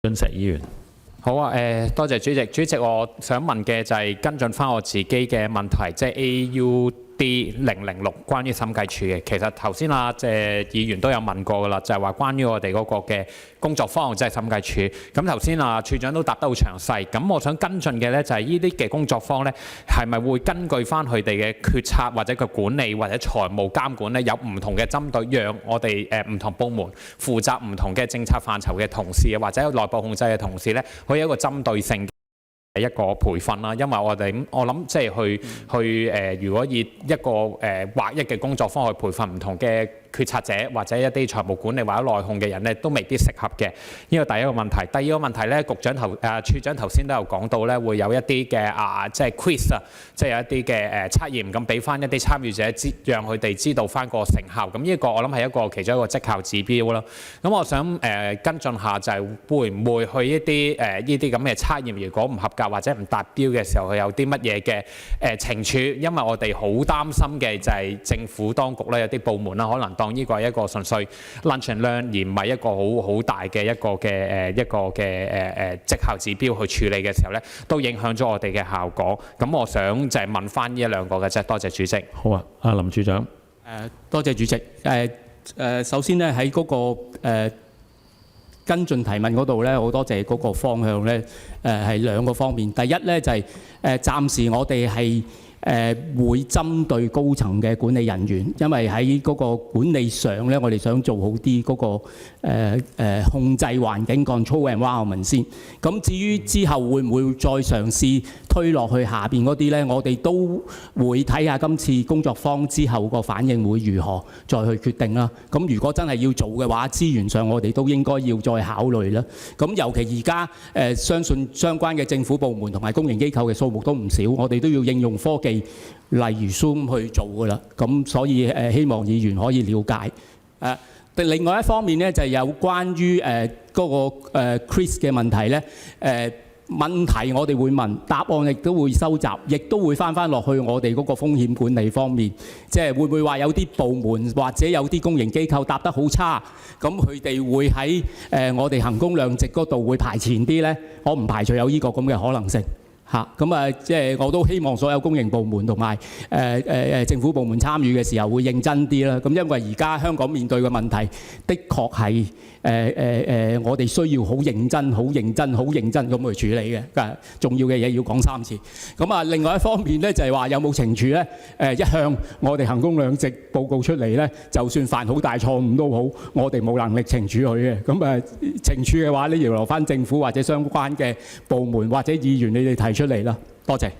俊石議員。好啊，多謝主席。主席，我想問嘅就係跟進翻我自己嘅問題，即係 AUD006關於審計署嘅。其實頭先議員都有問過㗎啦，就係話關於我哋嗰個嘅工作方案，即係審計署。咁頭先處長都答得好詳細。咁我想跟進嘅咧就係呢啲嘅工作方咧，係咪會根據翻佢哋嘅決策或者佢管理或者財務監管咧，有唔同嘅針對，讓我哋唔同部門負責唔同嘅政策範疇嘅同事或者內部控制嘅同事咧，可以有一個針對性嘅一個培訓啦。因為我諗即係如果以一個劃一嘅工作方去培訓唔同嘅決策者或者一啲財務管理或者內控嘅人咧，都未必適合嘅。呢個第一個問題。第二個問題咧，處長頭先都有講到咧，會有一啲嘅即係 quiz 啊，即係有一啲嘅測驗咁，俾翻一啲參與者讓佢哋知道翻個成效。咁呢個我諗係一個其中一個績效指標啦。咁我想跟進下就係會唔會去一啲呢啲咁嘅測驗，如果唔合格或者唔達標嘅時候，佢有啲乜嘢嘅懲處？因為我哋好擔心嘅就係政府當局咧，有啲部門啦，可能當呢個係一個純粹 lunch and learn， 而唔係一個好大嘅一個嘅績效指標去處理嘅時候咧，都影響咗我哋嘅效果。咁我想就係問翻呢一兩個嘅啫。多謝主席。好啊，阿林處長。多謝主席。首先咧喺嗰個跟進提問嗰度咧，好多謝嗰個方向咧，係兩個方面。第一咧就係暫時我哋係會針對高層嘅管理人員，因為喺嗰個管理上咧，我哋想做好啲嗰個控制環境 control environment 先。咁至於之後會唔會再嘗試推落去下邊嗰啲咧，我哋都會睇下今次工作坊之後個反應會如何，再去決定啦。咁如果真係要做嘅話，資源上我哋都應該要再考慮啦。咁尤其而家相信相關嘅政府部門同埋公營機構嘅數目都唔少，我哋都要應用科技，例如 Zoom 去做㗎啦。咁所以希望議員可以了解。另外一方面咧，就係有關於嗰個Chris 嘅問題咧，問題我哋會問，答案亦都會收集，亦都會翻落去我哋嗰個風險管理方面，即係會唔會話有啲部門或者有啲公營機構答得好差，咁佢哋會喺我哋衡工量值嗰度會排前啲咧？我唔排除有呢個咁嘅可能性。咁即係我都希望所有公營部門同埋政府部門參與嘅時候會認真啲啦。咁因為而家香港面對嘅問題，的確係我哋需要好認真、好認真、好認真咁去處理嘅。重要嘅嘢要講3次。咁另外一方面咧，就係話有冇懲處咧？一向我哋衡工量值報告出嚟咧，就算犯好大錯誤都好，我哋冇能力懲處佢嘅。咁懲處嘅話咧，要留翻政府或者相關嘅部門或者議員你哋提出嚟啦。多謝。